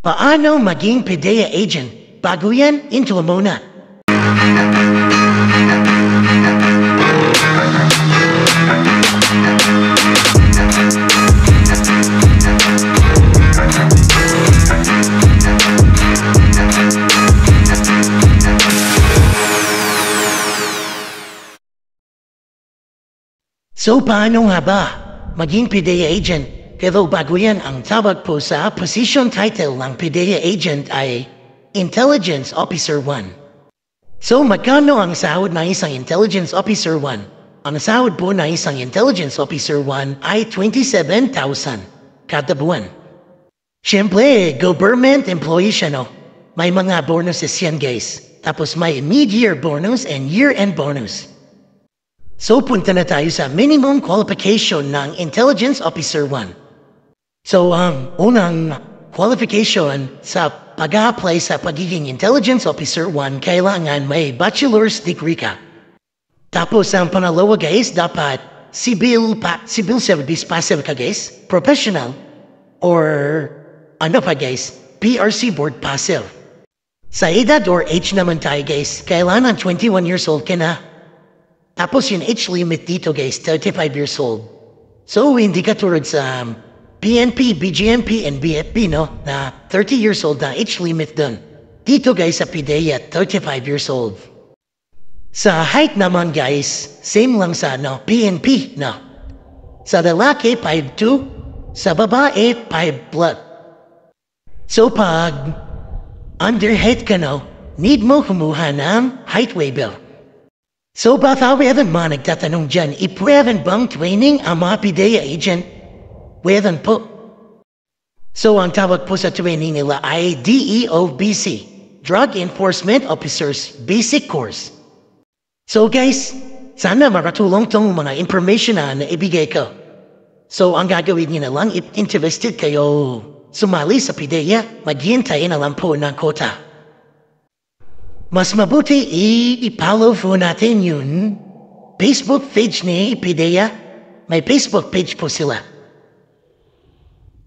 Paano maging PIDEA agent? Bago yan, intro muna. So paano nga ba maging PIDEA agent? Pero bago yan, ang tawag po sa position title ng PIDEA agent ay Intelligence Officer 1. So magkano ang sahod ng isang Intelligence Officer 1? Ang sahod po ng isang Intelligence Officer 1 ay 27,000 kada buwan. Siyempre, government employee siya, no? May mga bonuses yan, guys. Tapos may mid-year bonus and year-end bonus. So punta na tayo sa minimum qualification ng Intelligence Officer 1. So ang unang qualification sa pag-apply sa pagiging Intelligence Officer 1, kailangan may bachelor's degree ka. Tapos ang pangalawa, guys, dapat civil service passive ka, guys, professional, or ano pa, guys, PRC board passive. Sa edad or age naman tayo, guys, kailangan 21 years old ka na. Tapos yung age limit dito, guys, 35 years old. So, hindi ka tulad sa PNP, BGMP, and BFP, no? Na 30 years old na age limit dun. Dito, guys, sa PIDEA, 35 years old. Sa height naman, guys, same lang sa PNP, no? Sa lalaki, 5'2", sa babae, 5'. So, pag under height ka, no? Need mo kumuha ng height waiver. So baka meron mga nagtatanong dyan, ipweran bang training ang mga PIDEA agent? Meron po. So ang tawag po sa training nila ay DEOBC, Drug Enforcement Officers Basic Course. So guys, sana makatulong tong mga information na naibigay ko. So ang gagawin niyo na lang, if interested kayo sumali sa PIDEA, maghintayin na lang po ng quota. Mas mabuti i-follow po natin yun Facebook page ni PIDEA. May Facebook page po sila.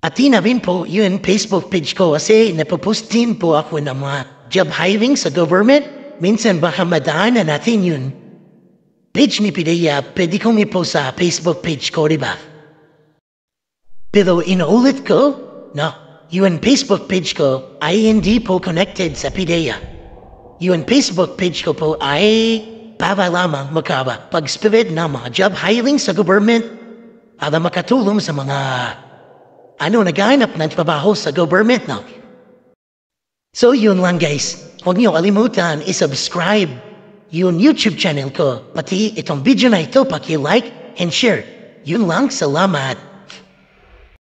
At tinabin po yun Facebook page ko kasi napopost din po ako ng mga job hiring sa government. Minsan baka madaanan natin yun. Page ni PIDEA, pwede kong i-post sa Facebook page ko, diba? Pero inuulit ko, no, yun Facebook page ko ay hindi po connected sa PIDEA. Yung Facebook page ko po ay para lamang pag-spread ng mga job hiring sa government para makatulong sa mga naghahanap ng trabaho sa government, no? So yun lang, guys. Huwag niyo kalimutan i-subscribe yung YouTube channel ko. Pati itong video na ito, paki-like and share. Yun lang, salamat.